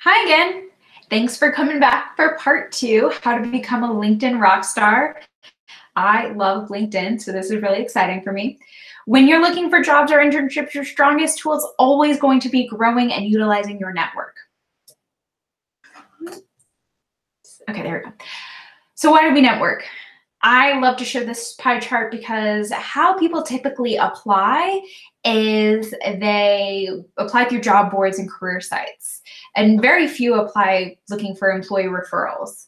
Hi again. Thanks for coming back for part 2, how to become a LinkedIn rock star. I love LinkedIn, so this is really exciting for me. When you're looking for jobs or internships, your strongest tool is always going to be growing and utilizing your network. Okay, there we go. So why do we network? I love to show this pie chart because how people typically apply is they apply through job boards and career sites, and very few apply looking for employee referrals.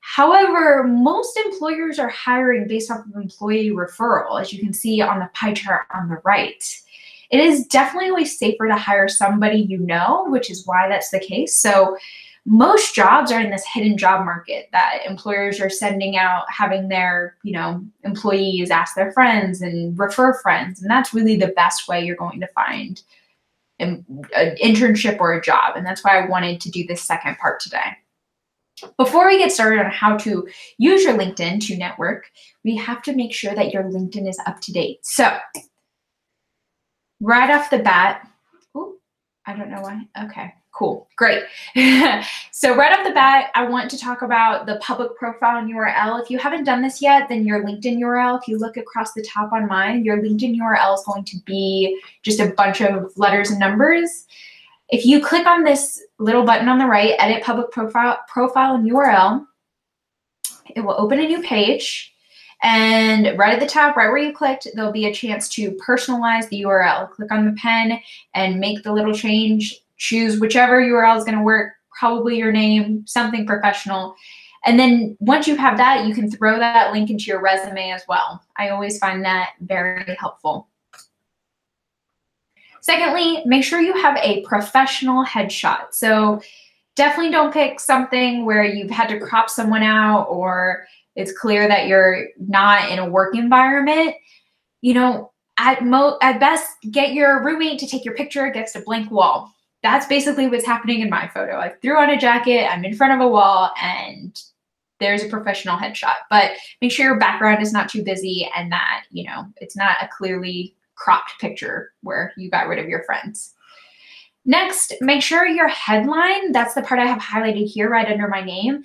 However, most employers are hiring based off of employee referral, as you can see on the pie chart on the right. It is definitely always safer to hire somebody you know, which is why that's the case. So most jobs are in this hidden job market that employers are sending out, having their, employees ask their friends and refer friends. And that's really the best way you're going to find an internship or a job. And that's why I wanted to do this second part today. Before we get started on how to use your LinkedIn to network, we have to make sure that your LinkedIn is up to date. So right off the bat, I don't know why. Okay, cool, great. So right off the bat, I want to talk about the public profile and URL. If you haven't done this yet, then your LinkedIn URL, if you look across the top on mine, your LinkedIn URL is going to be just a bunch of letters and numbers. If you click on this little button on the right, edit public profile and URL, it will open a new page. And right at the top, right where you clicked, there'll be a chance to personalize the URL. Click on the pen and make the little change. Choose whichever URL is going to work, probably your name, something professional. And then once you have that, you can throw that link into your resume as well. I always find that very helpful. Secondly, make sure you have a professional headshot. So definitely don't pick something where you've had to crop someone out or it's clear that you're not in a work environment. At best, get your roommate to take your picture against a blank wall. That's basically what's happening in my photo. I threw on a jacket, I'm in front of a wall, and there's a professional headshot. But make sure your background is not too busy and that, it's not a clearly cropped picture where you got rid of your friends. Next, make sure your headline, that's the part I have highlighted here right under my name,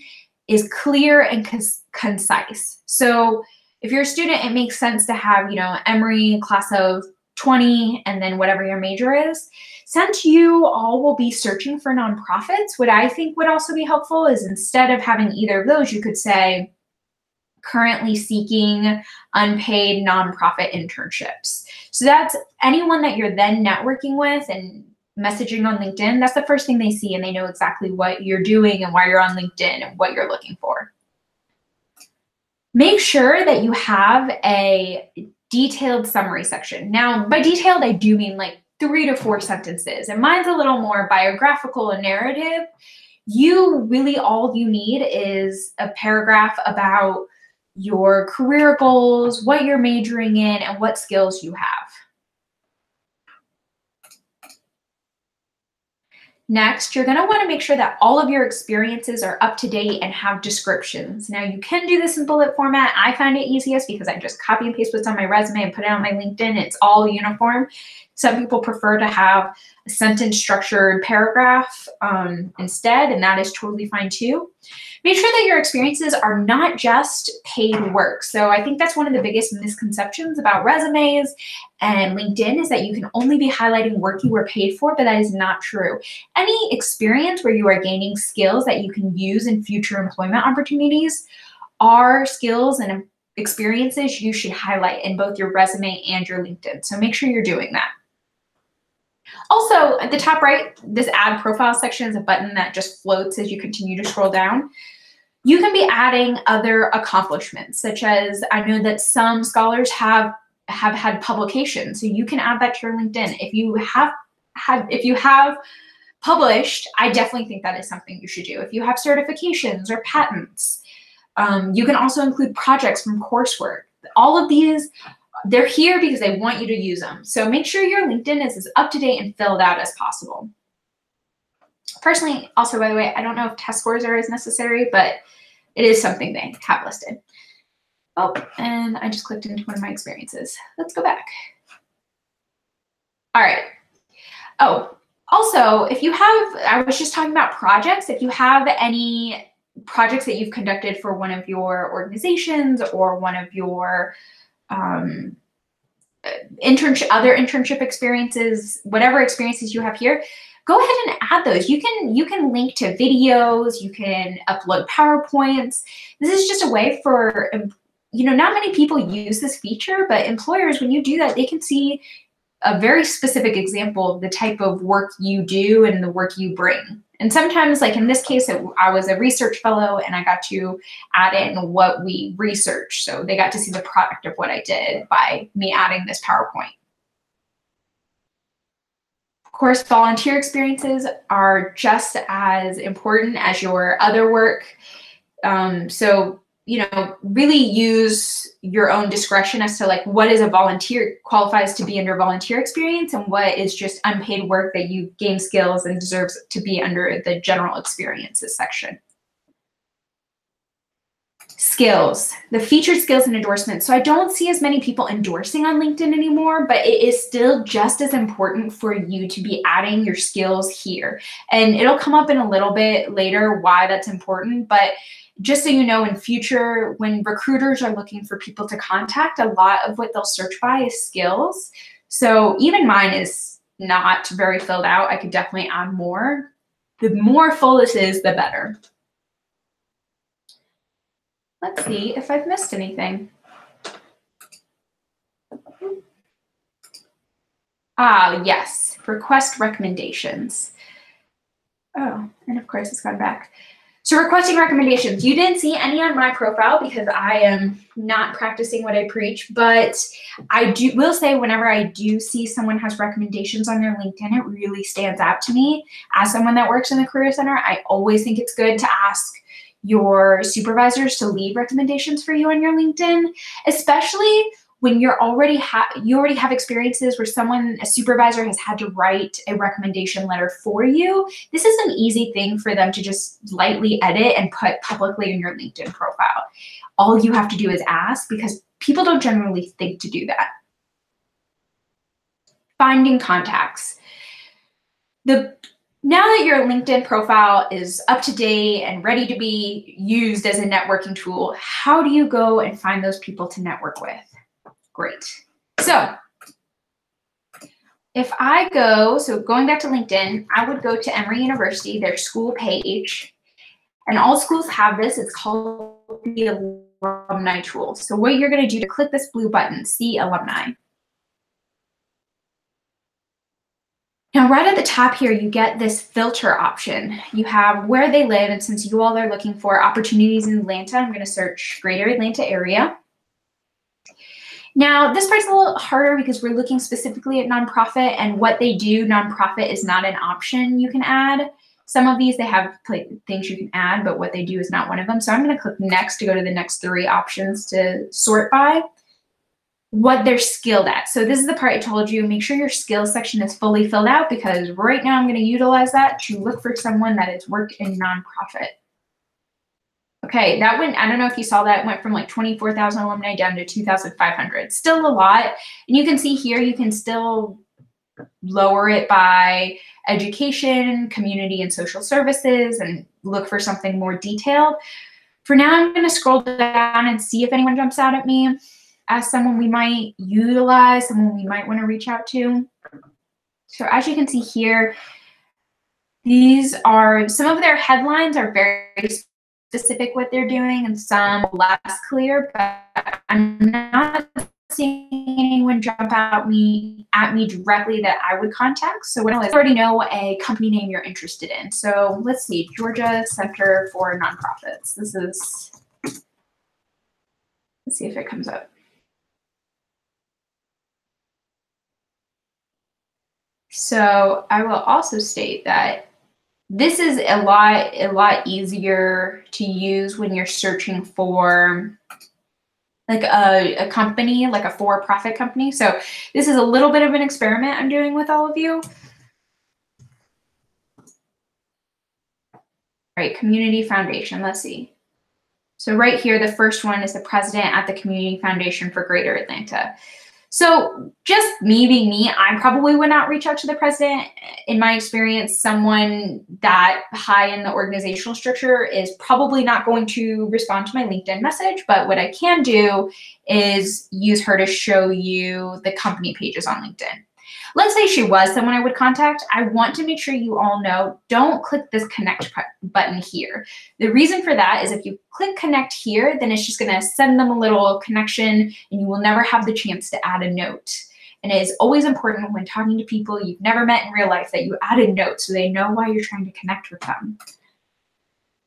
is clear and concise. So if you're a student, it makes sense to have, Emory class of 20 and then whatever your major is. Since you all will be searching for nonprofits, what I think would also be helpful is instead of having either of those, you could say currently seeking unpaid nonprofit internships. So that's anyone that you're then networking with and messaging on LinkedIn, that's the first thing they see, and they know exactly what you're doing and why you're on LinkedIn and what you're looking for. Make sure that you have a detailed summary section. Now, by detailed, I do mean like 3 to 4 sentences, and mine's a little more biographical and narrative. All you need is a paragraph about your career goals, what you're majoring in, and what skills you have. Next, you're going to want to make sure that all of your experiences are up to date and have descriptions. Now, you can do this in bullet format. I find it easiest because I just copy and paste what's on my resume and put it on my LinkedIn. It's all uniform. Some people prefer to have a sentence structured paragraph instead, and that is totally fine too. Make sure that your experiences are not just paid work. So I think that's one of the biggest misconceptions about resumes and LinkedIn is that you can only be highlighting work you were paid for, but that is not true. Any experience where you are gaining skills that you can use in future employment opportunities are skills and experiences you should highlight in both your resume and your LinkedIn. So make sure you're doing that. Also, at the top right, this add profile section is a button that just floats as you continue to scroll down. You can be adding other accomplishments, such as I know that some scholars have had publications, so you can add that to your LinkedIn. If you have published, I definitely think that is something you should do. If you have certifications or patents, you can also include projects from coursework. All of these, they're here because they want you to use them. So make sure your LinkedIn is as up to date and filled out as possible. Personally, also, by the way, I don't know if test scores are as necessary, but it is something they have listed. Oh, and I just clicked into one of my experiences. Let's go back. All right. Oh, Also, if you have, I was just talking about projects, if you have any projects that you've conducted for one of your organizations or one of your other internship experiences, whatever experiences you have here, go ahead and add those. You can link to videos, you can upload PowerPoints. This is just a way for, not many people use this feature, but employers, when you do that, they can see a very specific example of the type of work you do and the work you bring. And sometimes, like in this case, I was a research fellow and I got to add in what we researched. So they got to see the product of what I did by me adding this PowerPoint. Of course, volunteer experiences are just as important as your other work. So really use your own discretion as to like what is a volunteer qualifies to be under volunteer experience and what is just unpaid work that you gain skills and deserves to be under the general experiences section. Skills, the featured skills and endorsements. So I don't see as many people endorsing on LinkedIn anymore, but it is still just as important for you to be adding your skills here. And it'll come up in a little bit later why that's important, but just so you know, in future, when recruiters are looking for people to contact, a lot of what they'll search by is skills. So even mine is not very filled out. I could definitely add more. The more full this is, the better. Let's see if I've missed anything. Yes, request recommendations. Oh, and of course it's gone back. So requesting recommendations, you didn't see any on my profile because I am not practicing what I preach, but I will say whenever I do see someone has recommendations on their LinkedIn, it really stands out to me. As someone that works in the Career Center, I always think it's good to ask your supervisors to leave recommendations for you on your LinkedIn, especially when you already have experiences where a supervisor has had to write a recommendation letter for you. This is an easy thing for them to just lightly edit and put publicly in your LinkedIn profile. All you have to do is ask because people don't generally think to do that. Finding contacts. Now that your LinkedIn profile is up to date and ready to be used as a networking tool, how do you go and find those people to network with? Great. So if I going back to LinkedIn, I would go to Emory University, their school page, and all schools have this. It's called the alumni tool. So what you're going to do to click this blue button, see alumni. Now, right at the top here, you get this filter option. You have where they live, and since you all are looking for opportunities in Atlanta, I'm going to search Greater Atlanta area. Now, this part's a little harder because we're looking specifically at nonprofit and what they do. Nonprofit is not an option you can add. Some of these, they have things you can add, but what they do is not one of them. So I'm going to click next to go to the next 3 options to sort by what they're skilled at. So this is the part I told you, make sure your skills section is fully filled out because right now I'm going to utilize that to look for someone that has worked in nonprofit. Okay, that went, I don't know if you saw that, it went from like 24,000 alumni down to 2,500. Still a lot. And you can see here, you can still lower it by education, community and social services, and look for something more detailed. For now, I'm going to scroll down and see if anyone jumps out at me as someone we might utilize, someone we might want to reach out to. So as you can see here, these are, some of their headlines are very specific what they're doing and some less clear, but I'm not seeing anyone jump at me directly that I would contact. So what I already know a company name you're interested in. So let's see, Georgia Center for Nonprofits. Let's see if it comes up. So I will also state that this is a lot easier to use when you're searching for like a company, like a for-profit company. So this is a little bit of an experiment I'm doing with all of you. All right, Community Foundation, let's see. So right here, the first one is the president at the Community Foundation for Greater Atlanta. So just me being me, I probably would not reach out to the president in my experience, someone that high in the organizational structure is probably not going to respond to my LinkedIn message, but what I can do is use her to show you the company pages on LinkedIn. Let's say she was someone I would contact. I want to make sure you all know, don't click this connect button here. The reason for that is if you click connect here, then it's just gonna send them a little connection and you will never have the chance to add a note. And it is always important when talking to people you've never met in real life that you add a note so they know why you're trying to connect with them.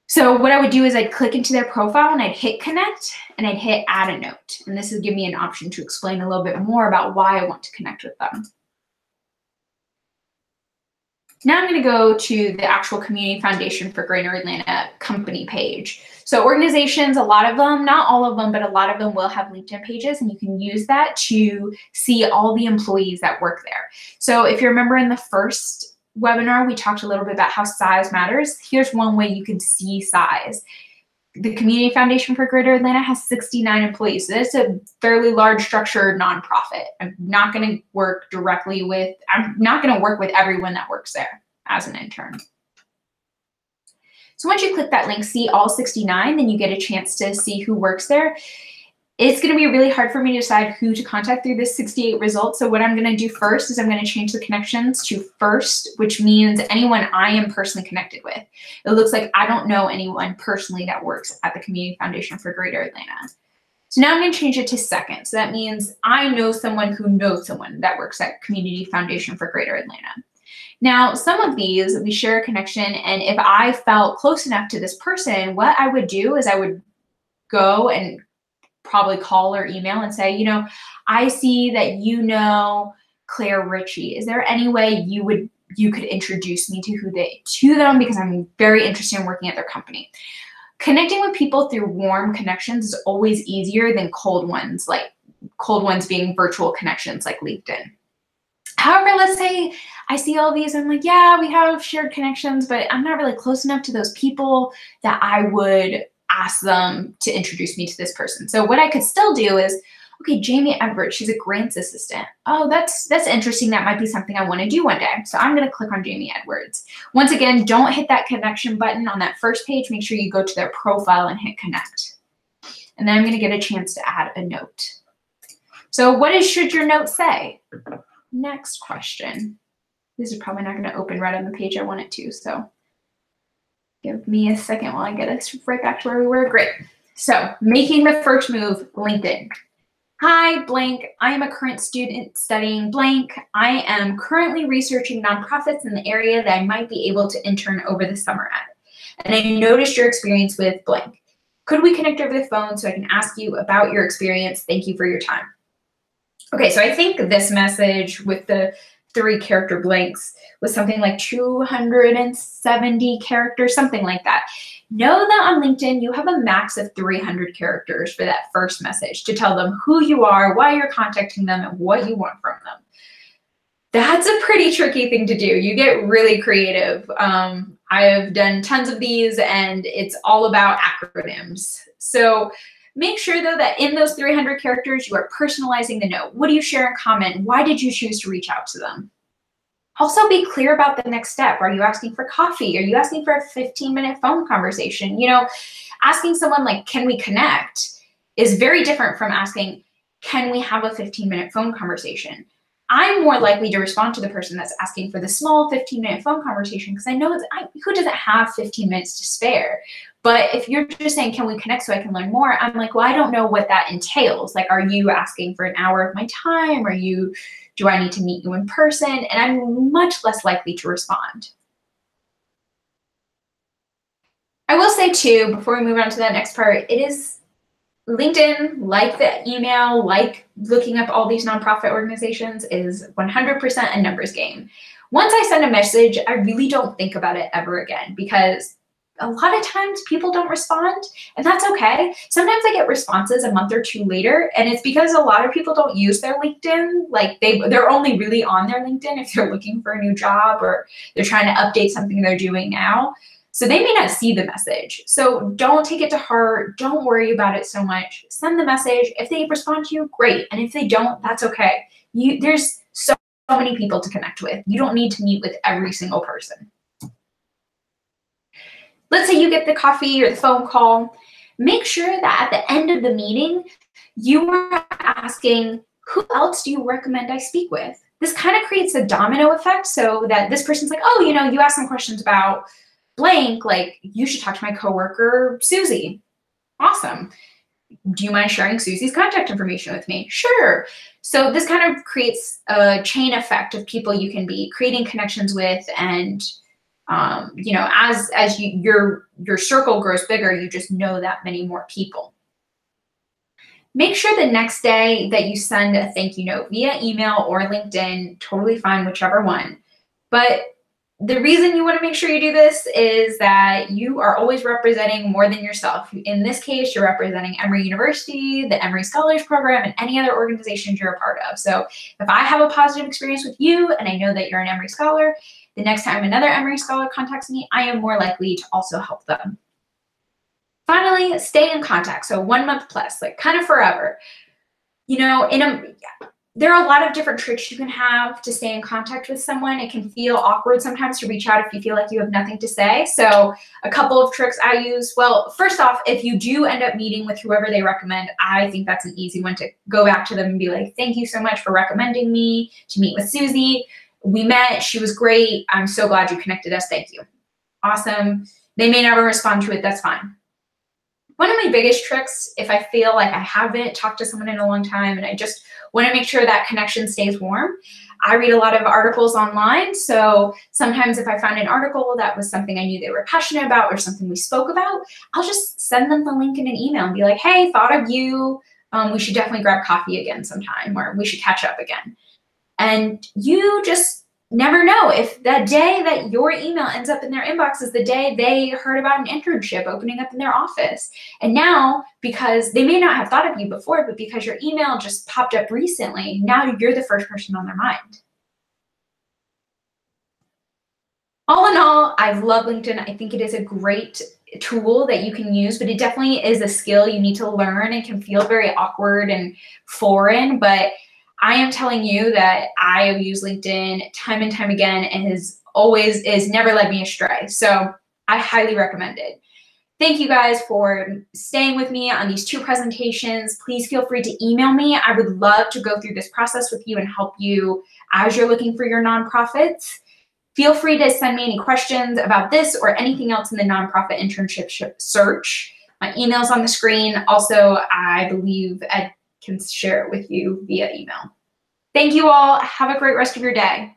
So what I would do is I'd click into their profile and I'd hit connect and I'd hit add a note. And this would give me an option to explain a little bit more about why I want to connect with them. Now I'm going to go to the actual Community Foundation for Greater Atlanta company page. So organizations, a lot of them, not all of them, but a lot of them will have LinkedIn pages, and you can use that to see all the employees that work there. So if you remember in the first webinar, we talked a little bit about how size matters. Here's one way you can see size. The Community Foundation for Greater Atlanta has 69 employees. So that's a fairly large structured nonprofit. I'm not going to work with everyone that works there as an intern. So once you click that link, see all 69, then you get a chance to see who works there. It's going to be really hard for me to decide who to contact through this 68 results. So what I'm going to do first is I'm going to change the connections to first, which means anyone I am personally connected with. It looks like I don't know anyone personally that works at the Community Foundation for Greater Atlanta. So now I'm going to change it to second. So that means I know someone who knows someone that works at Community Foundation for Greater Atlanta. Now, some of these, we share a connection, and if I felt close enough to this person, what I would do is I would go and probably call or email and say, you know, I see that you know Claire Ritchie. Is there any way you could introduce me to them because I'm very interested in working at their company? Connecting with people through warm connections is always easier than cold ones being virtual connections like LinkedIn. However, let's say I see all these and I'm like, yeah, we have shared connections, but I'm not really close enough to those people that I would ask them to introduce me to this person. So what I could still do is, okay, Jamie Edwards, she's a grants assistant. Oh, that's interesting. That might be something I want to do one day. So I'm going to click on Jamie Edwards. Once again, don't hit that connection button on that first page. Make sure you go to their profile and hit connect. And then I'm going to get a chance to add a note. So what should your note say? Next question. This is probably not going to open right on the page I want it to, so give me a second while I get us right back to where we were. Great. So making the first move, LinkedIn. Hi, blank. I am a current student studying blank. I am currently researching nonprofits in the area that I might be able to intern over the summer at. And I noticed your experience with blank. Could we connect over the phone so I can ask you about your experience? Thank you for your time. Okay, so I think this message with the 3 character blanks was something like 270 characters, something like that. Know that on LinkedIn, you have a max of 300 characters for that first message to tell them who you are, why you're contacting them, and what you want from them. That's a pretty tricky thing to do. You get really creative. I have done tons of these, and it's all about acronyms. So make sure, though, that in those 300 characters, you are personalizing the note. What do you share in common? Why did you choose to reach out to them? Also, be clear about the next step. Are you asking for coffee? Are you asking for a 15-minute phone conversation? You know, asking someone like, can we connect, is very different from asking, can we have a 15-minute phone conversation? I'm more likely to respond to the person that's asking for the small 15-minute phone conversation because I know who doesn't have 15 minutes to spare. But if you're just saying, can we connect so I can learn more? I'm like, well, I don't know what that entails. Like, are you asking for an hour of my time? Do I need to meet you in person? And I'm much less likely to respond. I will say too, before we move on to that next part, it is LinkedIn, like the email, like looking up all these nonprofit organizations, is 100% a numbers game. Once I send a message, I really don't think about it ever again because a lot of times people don't respond, and that's okay. Sometimes I get responses a month or 2 later, and it's because a lot of people don't use their LinkedIn. Like they're only really on their LinkedIn if they're looking for a new job or they're trying to update something they're doing now. So they may not see the message. So don't take it to heart. Don't worry about it so much. Send the message. If they respond to you, great. And if they don't, that's okay. There's so many people to connect with. You don't need to meet with every single person. Let's say you get the coffee or the phone call. Make sure that at the end of the meeting, you are asking, who else do you recommend I speak with? This kind of creates a domino effect so that this person's like, oh, you asked some questions about blank, like you should talk to my coworker, Susie. Awesome. Do you mind sharing Susie's contact information with me? Sure. So this kind of creates a chain effect of people you can be creating connections with, and as your circle grows bigger, you just know that many more people. Make sure the next day that you send a thank you note via email or LinkedIn, totally fine, whichever one. But the reason you want to make sure you do this is that you are always representing more than yourself. In this case, you're representing Emory University, the Emory Scholars Program, and any other organizations you're a part of. So if I have a positive experience with you and I know that you're an Emory Scholar, the next time another Emory Scholar contacts me, I am more likely to also help them. Finally, stay in contact. So 1 month plus, like kind of forever. There are a lot of different tricks you can have to stay in contact with someone. It can feel awkward sometimes to reach out if you feel like you have nothing to say. So a couple of tricks I use. Well, first off, if you do end up meeting with whoever they recommend, I think that's an easy one to go back to them and be like, thank you so much for recommending me to meet with Susie. We met, she was great. I'm so glad you connected us. Thank you. Awesome. They may never respond to it. That's fine. One of my biggest tricks, if I feel like I haven't talked to someone in a long time and I just want to make sure that connection stays warm, I read a lot of articles online. So sometimes if I find an article that was something I knew they were passionate about or something we spoke about, I'll just send them the link in an email and be like, hey, thought of you. We should definitely grab coffee again sometime, or we should catch up again. And you just never know if that day that your email ends up in their inbox is the day they heard about an internship opening up in their office. And now, because they may not have thought of you before, but because your email just popped up recently, now you're the first person on their mind. All in all, I love LinkedIn. I think it is a great tool that you can use, but it definitely is a skill you need to learn. It can feel very awkward and foreign, but I am telling you that I have used LinkedIn time and time again and has never led me astray. So I highly recommend it. Thank you guys for staying with me on these 2 presentations. Please feel free to email me. I would love to go through this process with you and help you as you're looking for your nonprofits. Feel free to send me any questions about this or anything else in the nonprofit internship search. My email's on the screen. Also, I believe Ed can share it with you via email. Thank you all. Have a great rest of your day.